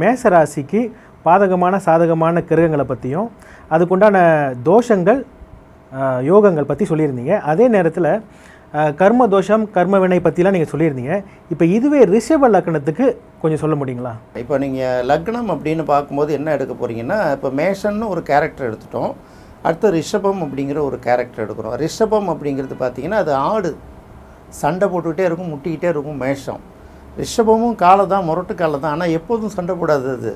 மேஷ ராசிக்கு பாதகமான சாதகமான கிரகங்களை பற்றியும் அதுக்குண்டான தோஷங்கள் யோகங்கள் பற்றி சொல்லியிருந்தீங்க. அதே நேரத்தில் கர்ம தோஷம் கர்ம வினை பற்றிலாம் நீங்கள் சொல்லியிருந்தீங்க. இப்போ இதுவே ரிஷப லக்னத்துக்கு கொஞ்சம் சொல்ல முடியுங்களா? இப்போ நீங்கள் லக்னம் அப்படின்னு பார்க்கும்போது என்ன எடுக்க போகிறீங்கன்னா, இப்போ மேஷன்னு ஒரு கேரக்டர் எடுத்துட்டோம், அடுத்து ரிஷபம் அப்படிங்கிற ஒரு கேரக்டர் எடுக்கிறோம். ரிஷபம் அப்படிங்கிறது பார்த்திங்கன்னா அது ஆடு, சண்டை போட்டுக்கிட்டே இருக்கும், முட்டிக்கிட்டே இருக்கும். மேஷம் ரிஷபமும் காலை தான், முரட்டு காலை தான், ஆனால் எப்போதும் சண்டை போடாது.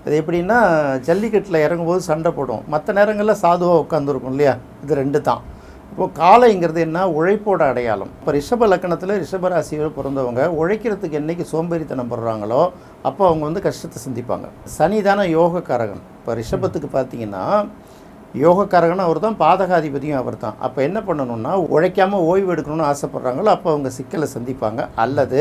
அது எப்படின்னா ஜல்லிக்கட்டில் இறங்கும்போது சண்டை போடும், மற்ற நேரங்களில் சாதுவாக உட்காந்துருக்கும் இல்லையா. இது ரெண்டு தான். இப்போது காலைங்கிறது என்ன, உழைப்போட அடையாளம். இப்போ ரிஷப லக்கணத்தில் ரிஷபராசியில் பிறந்தவங்க உழைக்கிறதுக்கு என்றைக்கு சோம்பேறித்தனம் படுறாங்களோ அப்போ அவங்க கஷ்டத்தை சந்திப்பாங்க. சனி தானே யோகக்காரகன். இப்போ ரிஷபத்துக்கு பார்த்தீங்கன்னா யோகக்காரகன் அவர் தான், பாதகாதிபதியும் அவர் தான். அப்போ என்ன பண்ணணும்னா, உழைக்காமல் ஓய்வு எடுக்கணும்னு ஆசைப்பட்றாங்களோ அப்போ அவங்க சிக்கலை சந்திப்பாங்க. அல்லது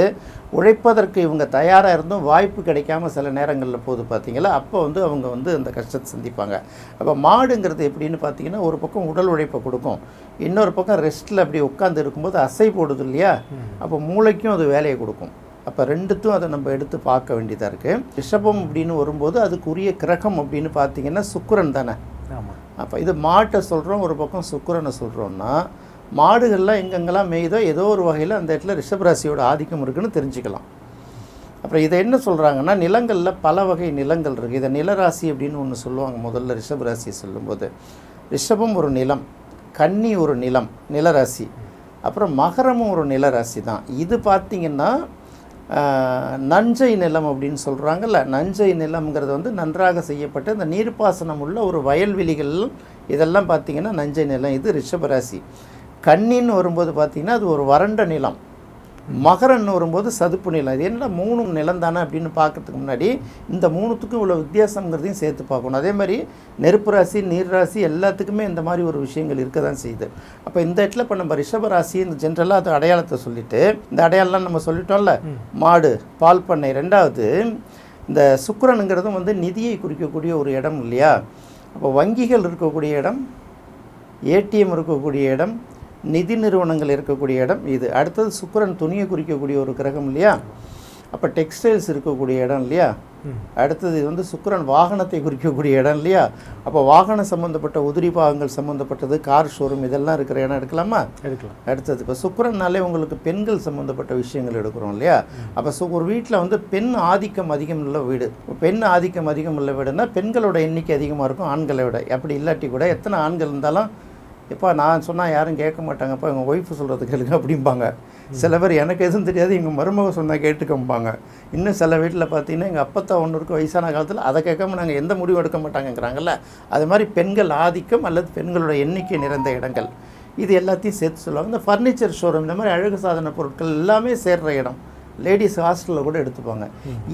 உழைப்பதற்கு இவங்க தயாராக இருந்தும் வாய்ப்பு கிடைக்காம சில நேரங்களில் போது பார்த்தீங்களா, அப்போ அவங்க அந்த கஷ்டத்தை சந்திப்பாங்க. அப்போ மாடுங்கிறது எப்படின்னு பார்த்தீங்கன்னா, ஒரு பக்கம் உடல் உழைப்பை கொடுக்கும், இன்னொரு பக்கம் ரெஸ்ட்டில் அப்படி உட்காந்து இருக்கும்போது அசை போடுது இல்லையா, அப்போ மூளைக்கும் அது வேலையை கொடுக்கும். அப்போ ரெண்டுத்தும் அதை நம்ம எடுத்து பார்க்க வேண்டியதாக இருக்குது. ரிஷபம் அப்படின்னு வரும்போது அதுக்குரிய கிரகம் அப்படின்னு பார்த்தீங்கன்னா சுக்கிரன் தானே. ஆமாம். அப்போ இது மாட்டை சொல்கிறோம், ஒரு பக்கம் சுக்கிரனை சொல்கிறோன்னா, மாடுகள்லாம் எங்கெங்கெல்லாம் மேய்தோ ஏதோ ஒரு வகையில் அந்த இடத்துல ரிஷபராசியோட ஆதிக்கம் இருக்குதுன்னு தெரிஞ்சுக்கலாம். அப்புறம் இதை என்ன சொல்கிறாங்கன்னா, நிலங்களில் பல வகை நிலங்கள் இருக்குது. இதை நிலராசி அப்படின்னு ஒன்று சொல்லுவாங்க. முதல்ல ரிஷபராசியை சொல்லும்போது ரிஷபம் ஒரு நிலம், கன்னி ஒரு நிலம், நிலராசி. அப்புறம் மகரமும் ஒரு நிலராசி தான். இது பார்த்திங்கன்னா நஞ்சை நிலம் அப்படின்னு சொல்கிறாங்கல்ல. நஞ்சை நிலம்ங்கிறது நன்றாக செய்யப்பட்ட இந்த நீர்ப்பாசனம் உள்ள ஒரு வயல்வெளிகள், இதெல்லாம் பார்த்திங்கன்னா நஞ்சை நிலம். இது ரிஷபராசி. கன்னின்னு வரும்போது பார்த்திங்கன்னா அது ஒரு வறண்ட நிலம். மகரன்னு வரும்போது சதுப்பு நிலம். இது என்ன மூணு நிலம் தானே அப்படின்னு பார்க்கறதுக்கு முன்னாடி இந்த மூணுத்துக்கும் இவ்வளோ வித்தியாசங்கிறதையும் சேர்த்து பார்க்கணும். அதே மாதிரி நெருப்பு ராசி, நீர் ராசி எல்லாத்துக்குமே இந்த மாதிரி ஒரு விஷயங்கள் இருக்க தான் செய்யுது. அப்போ இந்த இடத்துல இப்போ நம்ம ரிஷபராசி இந்த ஜென்ரலாக அது அடையாளத்தை சொல்லிவிட்டு, இந்த அடையாளம்லாம் நம்ம சொல்லிட்டோம்ல, மாடு, பால் பண்ணை. ரெண்டாவது இந்த சுக்கிரனுங்கிறதும் நிதியை குறிக்கக்கூடிய ஒரு இடம் இல்லையா. அப்போ வங்கிகள் இருக்கக்கூடிய இடம், ஏடிஎம் இருக்கக்கூடிய இடம், நிதி நிறுவனங்கள் இருக்கக்கூடிய இடம் இது. அடுத்தது சுக்கிரன் துணியை குறிக்கக்கூடிய ஒரு கிரகம் இல்லையா. அப்போ டெக்ஸ்டைல்ஸ் இருக்கக்கூடிய இடம் இல்லையா. அடுத்தது இது சுக்கிரன் வாகனத்தை குறிக்கக்கூடிய இடம் இல்லையா. அப்போ வாகனம் சம்மந்தப்பட்ட உதிரி பாகங்கள் சம்மந்தப்பட்டது, கார் ஷோரூம், இதெல்லாம் இருக்கிற இடம் எடுக்கலாமா? எடுக்கலாம். அடுத்தது இப்போ சுக்கிரன்னாலே உங்களுக்கு பெண்கள் சம்மந்தப்பட்ட விஷயங்கள் எடுக்கிறோம் இல்லையா. அப்போ ஒரு வீட்டில் பெண் ஆதிக்கம் அதிகம் உள்ள வீடு. பெண் ஆதிக்கம் அதிகம் உள்ள வீடுனா பெண்களோட எண்ணிக்கை அதிகமாக இருக்கும் ஆண்களை விட. அப்படி இல்லாட்டி கூட எத்தனை ஆண்கள் இருந்தாலும், இப்போ நான் சொன்னால் யாரும் கேட்க மாட்டாங்கப்பா, எங்கள் ஒய்ஃபு சொல்கிறது கேளுங்க அப்படிம்பாங்க. சில பேர் எனக்கு எதுவும் தெரியாது, எங்கள் மருமக சொன்னால் கேட்டுக்கம்பாங்க. இன்னும் சில வீட்டில் பார்த்தீங்கன்னா எங்கள் அப்பத்தா ஒன்று இருக்குது, வயசான காலத்தில் அதை கேட்காம நாங்கள் எந்த முடிவும் எடுக்க மாட்டாங்கங்கிறாங்கல்ல. அது மாதிரி பெண்கள் ஆதிக்கம் அல்லது பெண்களோட எண்ணிக்கை நிறைந்த இடங்கள், இது எல்லாத்தையும் சேர்த்து சொல்லுவாங்க. இந்த ஃபர்னிச்சர் ஷோரூம், இந்த மாதிரி அழகு சாதன பொருட்கள் எல்லாமே சேர்கிற இடம், லேடிஸ் ஹாஸ்டலில் கூட எடுத்துப்பாங்க.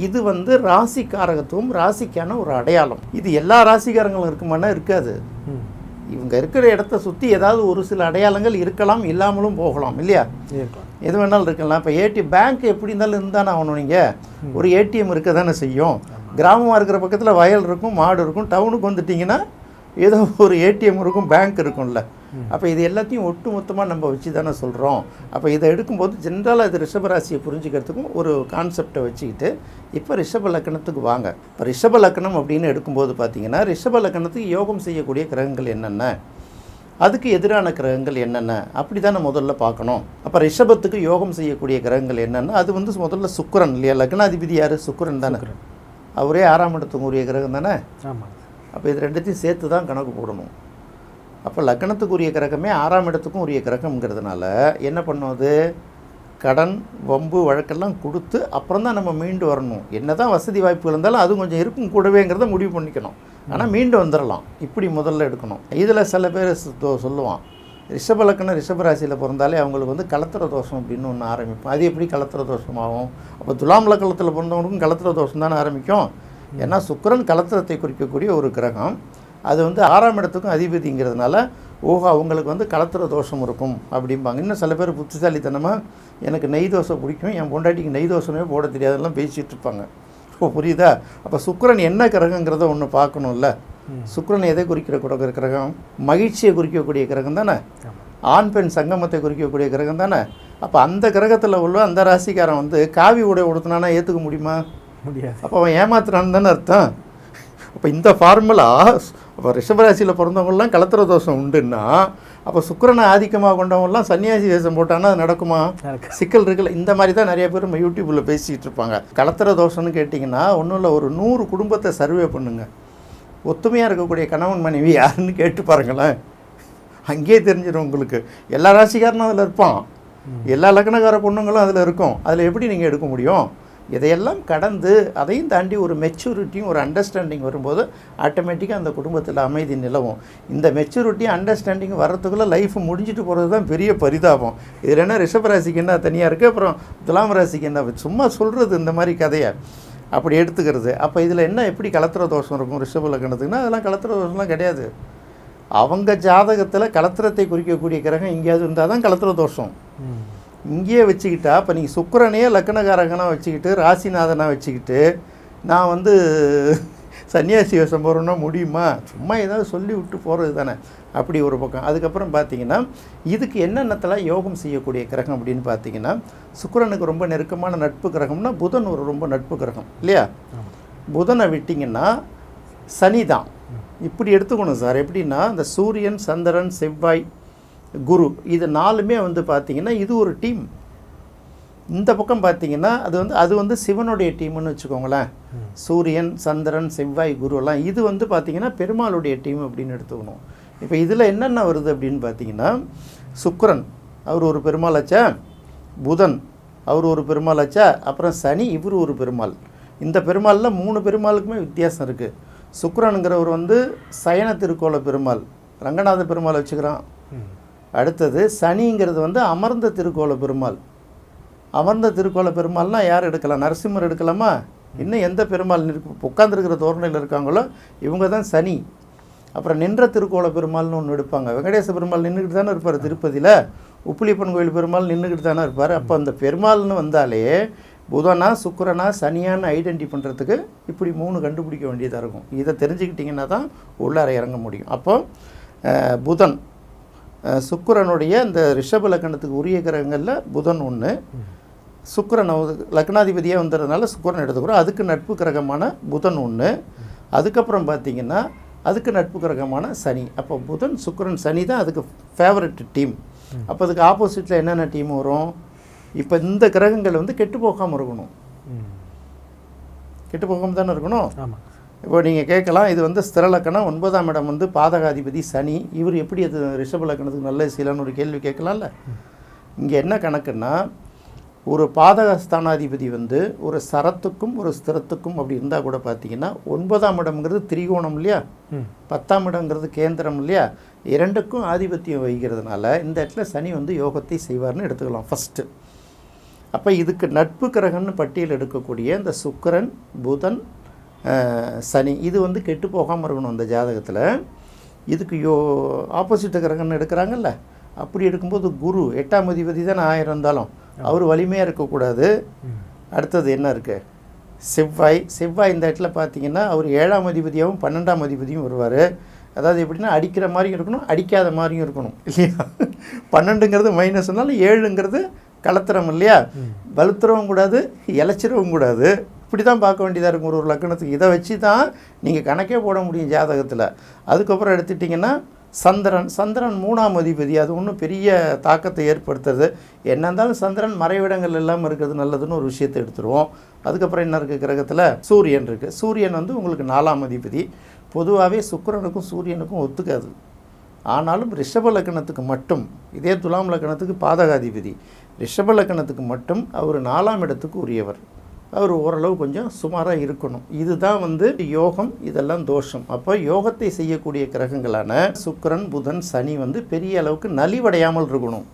இது ராசிக்காரகத்துவம், ராசிக்கான ஒரு அடையாளம். இது எல்லா ராசிக்காரங்களும் இருக்குமானா இருக்காது. இவங்க இருக்கிற இடத்த சுற்றி ஏதாவது ஒரு சில அடையாளங்கள் இருக்கலாம், இல்லாமலும் போகலாம் இல்லையா. எது வேணாலும் இருக்கலாம். இப்போ பேங்க் எப்படி இருந்தாலும் இருந்தானே ஆகணும். நீங்கள் ஒரு ஏடிஎம் இருக்க தானே செய்யும். கிராமமாக இருக்கிற பக்கத்தில் வயல் இருக்கும், மாடு இருக்கும். டவுனுக்கு வந்துட்டிங்கன்னா ஏதோ ஒரு ஏடிஎம் இருக்கும், பேங்க் இருக்கும்ல. அப்போ இது எல்லாத்தையும் ஒட்டு மொத்தமாக நம்ம வச்சு தானே சொல்கிறோம். அப்போ இதை எடுக்கும்போது ஜென்ரலாக இது ரிஷபராசியை புரிஞ்சுக்கிறதுக்கும் ஒரு கான்செப்டை வச்சுக்கிட்டு இப்போ ரிஷப லக்கணத்துக்கு வாங்க. இப்போ ரிஷப லக்கணம் அப்படின்னு எடுக்கும்போது பார்த்தீங்கன்னா, ரிஷப லக்கணத்துக்கு யோகம் செய்யக்கூடிய கிரகங்கள் என்னென்ன, அதுக்கு எதிரான கிரகங்கள் என்னென்ன, அப்படி தானே முதல்ல பார்க்கணும். அப்போ ரிஷபத்துக்கு யோகம் செய்யக்கூடிய கிரகங்கள் என்னென்ன, அது முதல்ல சுக்கிரன் இல்லையா. லக்னாதிபதி யார்? சுக்கிரன் தானே. அவரே 6ஆம் இடத்துக்குரிய கிரகம் தானே. ஆமாம். அப்போ இது ரெண்டுத்தையும் சேர்த்து தான் கணக்கு போடணும். அப்போ லக்னத்துக்குரிய கிரகமே 6ஆம் இடத்துக்கும் உரிய கிரகம்ங்கிறதுனால என்ன பண்ணுவது, கடன் வம்பு வழக்கெல்லாம் கொடுத்து அப்புறம் தான் நம்ம மீண்டு வரணும். என்ன தான் வசதி வாய்ப்புகள் இருந்தாலும் அது கொஞ்சம் இருக்கும் கூடவேங்கிறத முடிவு பண்ணிக்கணும். ஆனால் மீண்டு வந்துடலாம், இப்படி முதல்ல எடுக்கணும். இதில் சில பேர் சொல்லுவான், ரிஷப லக்கணம் ரிஷபராசியில் பிறந்தாலே அவங்களுக்கு கலத்திர தோஷம் அப்படின்னு ஒன்று ஆரம்பிப்போம். அது எப்படி கலத்திர தோஷமாகும்? அப்போ துலாம் லக்கணத்தில் பிறந்தவங்களுக்கும் கலத்திர தோஷம் தானே ஆரம்பிக்கும். ஏன்னா சுக்கிரன் கலத்திரத்தை குறிக்கக்கூடிய ஒரு கிரகம். அது 6ஆம் இடத்துக்கும் அதிபதிங்கிறதுனால அவங்களுக்கு கலத்திர தோஷம் இருக்கும் அப்படிம்பாங்க. இன்னும் சில பேர் புத்திசாலித்தனமாக எனக்கு நெய் தோசை பிடிக்கும், என் பொண்டாட்டிக்கு நெய் தோசைனே போட தெரியாதெல்லாம் பேசிகிட்டு இருப்பாங்க. புரியுதா? அப்போ சுக்கிரன் என்ன கிரகங்கிறத ஒன்று பார்க்கணும்ல. சுக்கிரன் எதை குறிக்கிற கிரகம்? மகிழ்ச்சியை குறிக்கக்கூடிய கிரகம் தானே. ஆண் பெண் சங்கமத்தை குறிக்கக்கூடிய கிரகம் தானே. அப்போ அந்த கிரகத்தில் உள்ள அந்த ராசிக்காரன் காவி உடை உடுத்தினானா ஏற்றுக்க முடியுமா? முடியாது. அப்போ அவன் ஏமாத்துறான்னு தானே அர்த்தம். அப்போ இந்த ஃபார்முலா அப்போ ரிஷபராசியில் பிறந்தவங்களாம் கலத்திர தோஷம் உண்டுன்னா அப்போ சுக்கிரனை ஆதிக்கமாக கொண்டவங்கலாம் சன்னியாசி வேஷம் போட்டான்னா அது நடக்குமா? சிக்கல் இருக்குல்ல. இந்த மாதிரி தான் நிறைய பேர் நம்ம யூடியூப்பில் பேசிகிட்டு இருப்பாங்க. கலத்திர தோஷம்னு கேட்டிங்கன்னா ஒன்றும் இல்லை, ஒரு 100 குடும்பத்தை சர்வே பண்ணுங்க, ஒத்துமையாக இருக்கக்கூடிய கணவன் மனைவி யாருன்னு கேட்டு பாருங்களேன், அங்கேயே தெரிஞ்சிடும் உங்களுக்கு. எல்லா ராசிக்காரனும் அதில் இருப்பான், எல்லா லக்னக்கார பொண்ணுங்களும் அதில் இருக்கும். அதில் எப்படி நீங்கள் எடுக்க முடியும்? இதையெல்லாம் கடந்து அதையும் தாண்டி ஒரு மெச்சூரிட்டியும் ஒரு அண்டர்ஸ்டாண்டிங் வரும்போது ஆட்டோமேட்டிக்காக அந்த குடும்பத்தில் அமைதி நிலவும். இந்த மெச்சூரிட்டி அண்டர்ஸ்டாண்டிங் வர்றதுக்குள்ளே லைஃப் முடிஞ்சிட்டு போகிறது தான் பெரிய பரிதாபம். இதில் என்ன ரிஷபராசிக்கு என்ன தனியாக இருக்குது, அப்புறம் துலாம் ராசிக்கு என்ன? சும்மா சொல்கிறது இந்த மாதிரி கதையை அப்படி எடுத்துக்கிறது. அப்போ இதில் என்ன எப்படி கலத்திர தோஷம் இருக்கும் ரிஷப லக்னத்துக்குன்னா? அதெல்லாம் கலத்திர தோஷம்லாம் கிடையாது. அவங்க ஜாதகத்தில் கலத்திரத்தை குறிக்கக்கூடிய கிரகம் எங்கேயாவது இருந்தால் தான் கலத்திர தோஷம். இங்கேயே வச்சுக்கிட்டா இப்போ நீங்கள் சுக்கிரனையே லக்னகாரகனாக வச்சுக்கிட்டு ராசிநாதனாக வச்சுக்கிட்டு நான் வந்து சன்னியாசி வேஷம் போகிறோன்னா முடியுமா? சும்மா ஏதாவது சொல்லி விட்டு போகிறது தானே. அப்படி ஒரு பக்கம். அதுக்கப்புறம் பார்த்தீங்கன்னா இதுக்கு என்னென்னத்தெல்லாம் யோகம் செய்யக்கூடிய கிரகம் அப்படின்னு பார்த்தீங்கன்னா, சுக்கிரனுக்கு ரொம்ப நெருக்கமான நட்பு கிரகம்னா புதன் ஒரு ரொம்ப நட்பு கிரகம் இல்லையா? புதனை விட்டிங்கன்னா சனி தான். இப்படி எடுத்துக்கணும் சார். எப்படின்னா இந்த சூரியன், சந்திரன், செவ்வாய், குரு இது 4மே வந்து பார்த்திங்கன்னா இது ஒரு டீம். இந்த பக்கம் பார்த்திங்கன்னா அது வந்து சிவனுடைய டீம்னு வச்சுக்கோங்களேன். சூரியன், சந்திரன், செவ்வாய், குருலாம் இது வந்து பார்த்திங்கன்னா பெருமாளுடைய டீம் அப்படின்னு எடுத்துக்கணும். இப்போ இதில் என்னென்ன வருது அப்படின்னு பார்த்தீங்கன்னா, சுக்கிரன் அவர் ஒரு பெருமாளாச்சா, புதன் அவர் ஒரு பெருமாளாச்சா, அப்புறம் சனி இவர் ஒரு பெருமாள். இந்த பெருமாளில் 3 பெருமாளுக்குமே வித்தியாசம் இருக்குது. சுக்கிரனுங்கிறவர் வந்து சயன திருக்கோல பெருமாள், ரங்கநாத பெருமாள் வச்சுக்கிறான். அடுத்தது சனிங்கிறது வந்து அமர்ந்த திருக்கோல பெருமாள். அமர்ந்த திருக்கோல பெருமாள்னால் யார் எடுக்கலாம்? நரசிம்மர் எடுக்கலாமா? இன்னும் எந்த பெருமாள் உட்காந்துருக்கிற தோரணையில் இருக்காங்களோ இவங்க தான் சனி. அப்புறம் நின்ற திருக்கோல பெருமாள்னு ஒன்று எடுப்பாங்க. வெங்கடேச பெருமாள் நின்றுக்கிட்டு தானே இருப்பார் திருப்பதியில். உப்புளிப்பன் கோயில் பெருமாள் நின்றுக்கிட்டு தானே இருப்பார். அப்போ அந்த பெருமாள்னு வந்தாலே புதனா சுக்கிரனா சனியான்னு ஐடென்டி பண்ணுறதுக்கு இப்படி 3 கண்டுபிடிக்க வேண்டியதாக இருக்கும். இதை தெரிஞ்சுக்கிட்டிங்கன்னா தான் உள்ளார இறங்க முடியும். அப்போது புதன் சுக்கிரனுடைய இந்த ரிஷப லக்னத்துக்கு உரிய கிரகங்களில் புதன் ஒன்று. சுக்கிரன் லக்னாதிபதியாக வந்ததுனால சுக்கிரன் எடுத்துக்கிறோம். அதுக்கு நட்பு கிரகமான புதன் ஒன்று. அதுக்கப்புறம் பார்த்திங்கன்னா அதுக்கு நட்பு கிரகமான சனி. அப்போ புதன், சுக்கிரன், சனி தான் அதுக்கு ஃபேவரட் டீம். அப்போ அதுக்கு ஆப்போசிட்டில் என்னென்ன டீம் வரும்? இப்போ இந்த கிரகங்கள் வந்து கெட்டு போகாமல் இருக்கணும். கெட்டு போகாமல் தானே இருக்கணும். இப்போ நீங்கள் கேட்கலாம், இது வந்து ஸ்திர லக்கணம், 9ஆம் இடம் வந்து பாதகாதிபதி சனி, இவர் எப்படி அது ரிஷப லக்கணத்துக்கு நல்ல செய்யலான்னு ஒரு கேள்வி கேட்கலாம்ல. இங்கே என்ன கணக்குன்னா, ஒரு பாதகஸ்தானாதிபதி வந்து ஒரு சரத்துக்கும் ஒரு ஸ்திரத்துக்கும் அப்படி இருந்தால் கூட பார்த்தீங்கன்னா 9ஆம் இடம்ங்கிறது திரிகோணம் இல்லையா, 10ஆம் இடம்ங்கிறது கேந்திரம் இல்லையா, இரண்டுக்கும் ஆதிபத்தியம் வகிக்கிறதுனால இந்த இடத்துல சனி வந்து யோகத்தை செய்வார்னு எடுத்துக்கலாம் ஃபஸ்ட்டு. அப்போ இதுக்கு நட்பு கிரகம்னு பட்டியல் எடுக்கக்கூடிய இந்த சுக்கிரன், புதன், சனி இது வந்து கெட்டு போகாமல் இருக்கணும் அந்த ஜாதகத்தில். இதுக்கு ஆப்போசிட் கிரகம்னு எடுக்கிறாங்கல்ல, அப்படி எடுக்கும்போது குரு 8ஆம் அதிபதி தான் 1000 இருந்தாலும் அவர் வலிமையாக இருக்கக்கூடாது. அடுத்தது என்ன இருக்குது? செவ்வாய் இந்த இடத்துல பார்த்தீங்கன்னா அவர் 7ஆம் அதிபதியாகவும் 12ஆம் அதிபதியும் வருவார். அதாவது எப்படின்னா அடிக்கிற மாதிரியும் இருக்கணும், அடிக்காத மாதிரியும் இருக்கணும் இல்லையா. 12ங்கிறது மைனஸ்னாலும் 7ங்கிறது கலத்திரம் இல்லையா. வலுத்துறவும் கூடாது, இழைச்சிடவும் கூடாது. இப்படி தான் பார்க்க வேண்டியதாக இருக்கும் ஒரு லக்னத்துக்கு. இதை வச்சு தான் நீங்கள் கணக்கே போட முடியும் ஜாதகத்தில். அதுக்கப்புறம் எடுத்துட்டிங்கன்னா சந்திரன் 3ஆம் அதிபதி, அது ஒன்றும் பெரிய தாக்கத்தை ஏற்படுத்துறது. என்ன இருந்தாலும் சந்திரன் மறைவிடங்கள் இல்லாமல் இருக்கிறது நல்லதுன்னு ஒரு விஷயத்தை எடுத்துருவோம். அதுக்கப்புறம் என்ன இருக்குது கிரகத்தில்? சூரியன் இருக்குது. சூரியன் வந்து உங்களுக்கு 4ஆம் அதிபதி. பொதுவாகவே சுக்கிரனுக்கும் சூரியனுக்கும் ஒத்துக்காது. ஆனாலும் ரிஷப லக்னத்துக்கு மட்டும், இதே துலாம் லக்னத்துக்கு பாதகாதிபதி, ரிஷப லக்னத்துக்கு மட்டும் அவர் 4ஆம் இடத்துக்கு உரியவர். அவர் ஓரளவு கொஞ்சம் சுமாராக இருக்கணும். இதுதான் வந்து யோகம், இதெல்லாம் தோஷம். அப்போ யோகத்தை செய்யக்கூடிய கிரகங்களான சுக்கிரன், புதன், சனி வந்து பெரிய அளவுக்கு நலிவடையாமல் இருக்கணும்.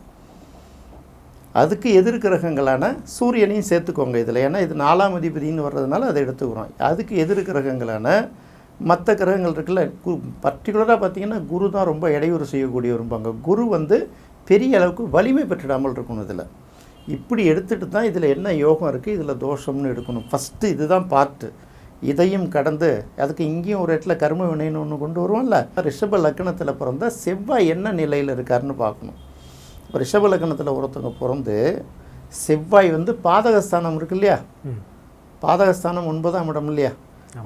அதுக்கு எதிர் கிரகங்களான சூரியனையும் சேர்த்துக்கோங்க இதில், ஏன்னா இது 4ஆம் அதிபதினு வர்றதுனால அதை எடுத்துக்கிறோம். அதுக்கு எதிர் கிரகங்களான மற்ற கிரகங்கள் இருக்குல்ல, பர்டிகுலராக பார்த்திங்கன்னா குரு தான் ரொம்ப இடையூறு செய்யக்கூடிய இருப்பாங்க. குரு வந்து பெரிய அளவுக்கு வலிமை பெற்றிடாமல் இருக்கணும் இதில். இப்படி எடுத்துகிட்டு தான் இதில் என்ன யோகம் இருக்குது, இதில் தோஷம்னு எடுக்கணும். ஃபஸ்ட்டு இதுதான் பார்ட்டு. இதையும் கடந்து அதுக்கு இங்கேயும் ஒரு இடத்துல கர்ம வினைன்னு ஒன்று கொண்டு வருவோம்ல. ரிஷப லக்னத்தில் பிறந்த செவ்வாய் என்ன நிலையில் இருக்காருன்னு பார்க்கணும். இப்போ ரிஷப லக்னத்தில் ஒருத்தவங்க பிறந்து செவ்வாய் வந்து பாதகஸ்தானம் இருக்கு இல்லையா, பாதகஸ்தானம் 9ஆம் இடம் இல்லையா?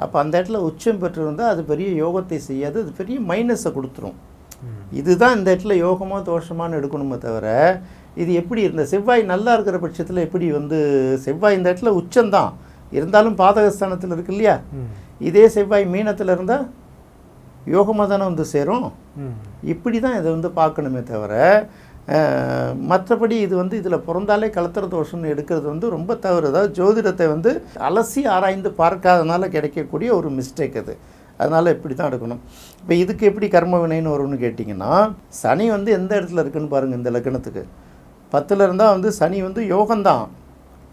அப்போ அந்த இடத்துல உச்சம் பெற்றிருந்தால் அது பெரிய யோகத்தை செய்யாது, அது பெரிய மைனஸை கொடுத்துரும். இதுதான் இந்த இடத்துல யோகமோ தோஷமானு எடுக்கணுமே தவிர, இது எப்படி இந்த செவ்வாய் நல்லா இருக்கிற பட்சத்தில் எப்படி வந்து செவ்வாய் இந்த இடத்துல உச்சம்தான் இருந்தாலும் பாதகஸ்தானத்தில் இருக்கு இல்லையா? இதே செவ்வாய் மீனத்தில் இருந்தால் யோகமாக தானே வந்து சேரும். இப்படி தான் இதை வந்து பார்க்கணுமே தவிர, மற்றபடி இது வந்து இதில் பிறந்தாலே கலத்திர தோஷம்னு எடுக்கிறது வந்து ரொம்ப தவறு. அதாவது ஜோதிடத்தை வந்து அலசி ஆராய்ந்து பார்க்காதனால கிடைக்கக்கூடிய ஒரு மிஸ்டேக் அது. அதனால் இப்படி தான் எடுக்கணும். இப்போ இதுக்கு எப்படி கர்ம வினைன்னு வரும்னு கேட்டிங்கன்னா, சனி வந்து எந்த இடத்துல இருக்குதுன்னு பாருங்கள். இந்த லக்னத்துக்கு 10ல் இருந்தால் வந்து சனி வந்து யோகம்தான்,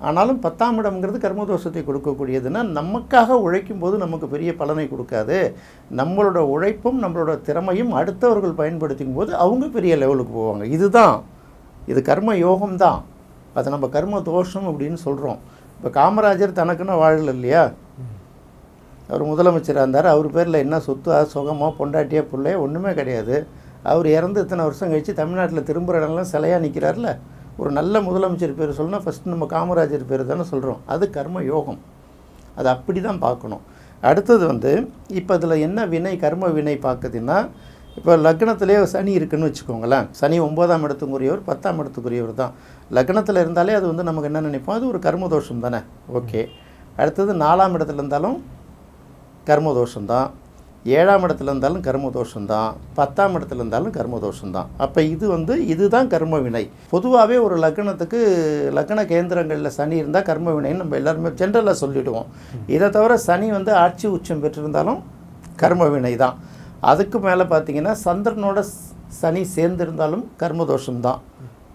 ஆனாலும் 10ஆம் இடம்ங்கிறது கர்மதோஷத்தை கொடுக்கக்கூடியதுன்னா, நமக்காக உழைக்கும் போது நமக்கு பெரிய பலனை கொடுக்காது. நம்மளோட உழைப்பும் நம்மளோட திறமையும் அடுத்தவர்கள் பயன்படுத்தும் போது அவங்க பெரிய லெவலுக்கு போவாங்க. இதுதான், இது கர்ம யோகம்தான். அதை நம்ம கர்ம தோஷம் அப்படின்னு சொல்கிறோம். இப்போ காமராஜர் தனக்குன்னு வாழல இல்லையா? அவர் முதலமைச்சராக இருந்தார். அவர் பேரில் என்ன சொத்து, சுகமோ, பொண்டாட்டியோ, பிள்ளையோ ஒன்றுமே கிடையாது. அவர் இறந்து இத்தனை வருஷம் கழித்து தமிழ்நாட்டில் திரும்புகிற இடம்லாம் சிலையாக நிற்கிறார்ல. ஒரு நல்ல முதலமைச்சர் பேர் சொல்லணும்னா ஃபஸ்ட்டு நம்ம காமராஜர் பேர் தானே சொல்கிறோம். அது கர்ம யோகம். அது அப்படி தான் பார்க்கணும். அடுத்தது வந்து இப்போ இதில் என்ன வினை, கர்ம வினை பார்க்குதுன்னா, இப்போ லக்னத்திலே சனி இருக்குதுன்னு வச்சுக்கோங்களேன். சனி 9ஆம் இடத்துக்குரியவர், 10ஆம் இடத்துக்குரியவர் தான். லக்னத்தில் இருந்தாலே அது வந்து நமக்கு என்ன நினைப்போம், அது ஒரு கர்மதோஷம் தானே. ஓகே. அடுத்தது 4ஆம் இடத்துல இருந்தாலும் கர்மதோஷம்தான், 7ஆம் இடத்துல இருந்தாலும் கர்மதோஷம்தான், 10ஆம் இடத்துல இருந்தாலும் கர்மதோஷம்தான். அப்போ இது வந்து இதுதான் கர்ம வினை. பொதுவாகவே ஒரு லக்னத்துக்கு லக்ன கேந்திரங்களில் சனி இருந்தால் கர்ம வினைன்னு நம்ம எல்லாருமே ஜென்ரலாக சொல்லிவிடுவோம். இதை தவிர சனி வந்து ஆட்சி உச்சம் பெற்றிருந்தாலும் கர்ம வினை தான். அதுக்கு மேலே பார்த்தீங்கன்னா சந்திரனோட சனி சேர்ந்திருந்தாலும் கர்மதோஷம்தான்.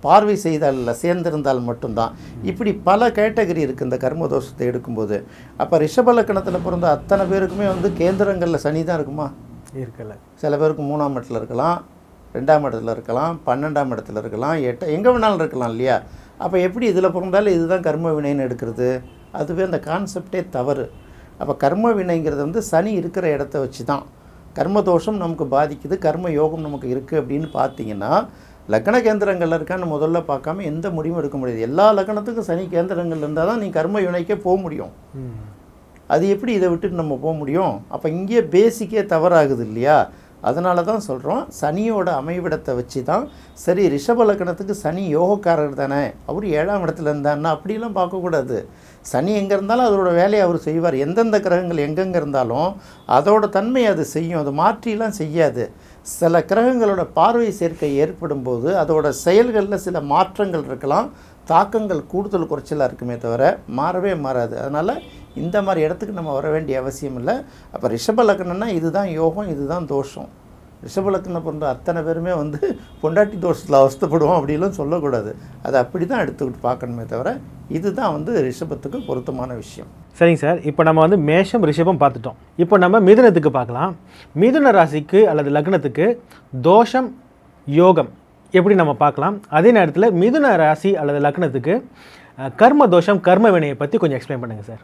பார்வை செய்தால் இல்லை, சேர்ந்திருந்தால் மட்டும்தான். இப்படி பல கேட்டகரி இருக்குது இந்த கர்மதோஷத்தை எடுக்கும்போது. அப்போ ரிஷப லக்கணத்தில் பிறந்த அத்தனை பேருக்குமே வந்து கேந்திரங்களில் சனி தான் இருக்குமா? இருக்கல. சில பேருக்கு 3ஆம் இடத்துல இருக்கலாம், 2ஆம் இடத்துல இருக்கலாம், 12ஆம் இடத்துல இருக்கலாம், 8 எங்கே வேணாலும் இருக்கலாம் இல்லையா? அப்போ எப்படி இதில் பிறந்தாலும் இதுதான் கர்ம வினைன்னு எடுக்கிறது? அதுவே அந்த கான்செப்டே தவறு. அப்போ கர்ம வினைங்கிறது வந்து சனி இருக்கிற இடத்த வச்சு தான். கர்மதோஷம் நமக்கு பாதிக்குது, கர்ம யோகம் நமக்கு இருக்குது அப்படின்னு பார்த்தீங்கன்னா, லக்ன கேந்திரங்கள் இருக்கான்னு முதல்ல பார்க்காம எந்த முடிவும் எடுக்க முடியாது. எல்லா லக்னத்துக்கும் சனி கேந்திரங்கள் இருந்தால் தான் நீ கர்ம வினைக்கே போக முடியும். அது எப்படி இதை விட்டுட்டு நம்ம போக முடியும்? அப்போ இங்கே பேசிக்கே தவறாகுது இல்லையா? அதனால தான் சொல்கிறோம், சனியோட அமைவிடத்தை வச்சு தான். சரி, ரிஷப லக்னத்துக்கு சனி யோகக்காரர் தானே, அவர் 7ஆம் இடத்துல இருந்தாருன்னா அப்படிலாம் பார்க்கக்கூடாது. சனி எங்கே இருந்தாலும் அதோட வேலையை அவர் செய்வார். எந்தெந்த கிரகங்கள் எங்கெங்கே இருந்தாலும் அதோட தன்மை அது செய்யும், அது மாற்றிலாம் செய்யாது. சில கிரகங்களோட பார்வை சேர்க்கை ஏற்படும் போது அதோட செயல்களில் சில மாற்றங்கள் இருக்கலாம், தாக்கங்கள் கூடுதல் குறைச்சலாக இருக்குமே தவிர மாறவே மாறாது. அதனால் இந்த மாதிரி இடத்துக்கு நம்ம வர வேண்டிய அவசியம் இல்லை. அப்போ ரிஷப லக்னம்னா இதுதான் யோகம், இதுதான் தோஷம். ரிஷப லக்னம் போன்ற அத்தனை பேருமே வந்து பொண்டாட்டி தோஷத்தில் அவஸ்தைப்படுவோம் அப்படிலாம் சொல்லக்கூடாது. அதை அப்படி தான் எடுத்துக்கிட்டு பார்க்கணுமே தவிர இதுதான் வந்து ரிஷபத்துக்கு பொருத்தமான விஷயம். சரிங்க சார், இப்போ நம்ம வந்து மேஷம் ரிஷபம் பார்த்துட்டோம். இப்போ நம்ம மிதுனத்துக்கு பார்க்கலாம். மிதுன ராசிக்கு அல்லது லக்னத்துக்கு தோஷம் யோகம் எப்படி நம்ம பார்க்கலாம். அதே நேரத்தில் மிதுன ராசி அல்லது லக்னத்துக்கு கர்ம தோஷம் கர்ம வினையை பற்றி கொஞ்சம் எக்ஸ்பிளைன் பண்ணுங்கள் சார்.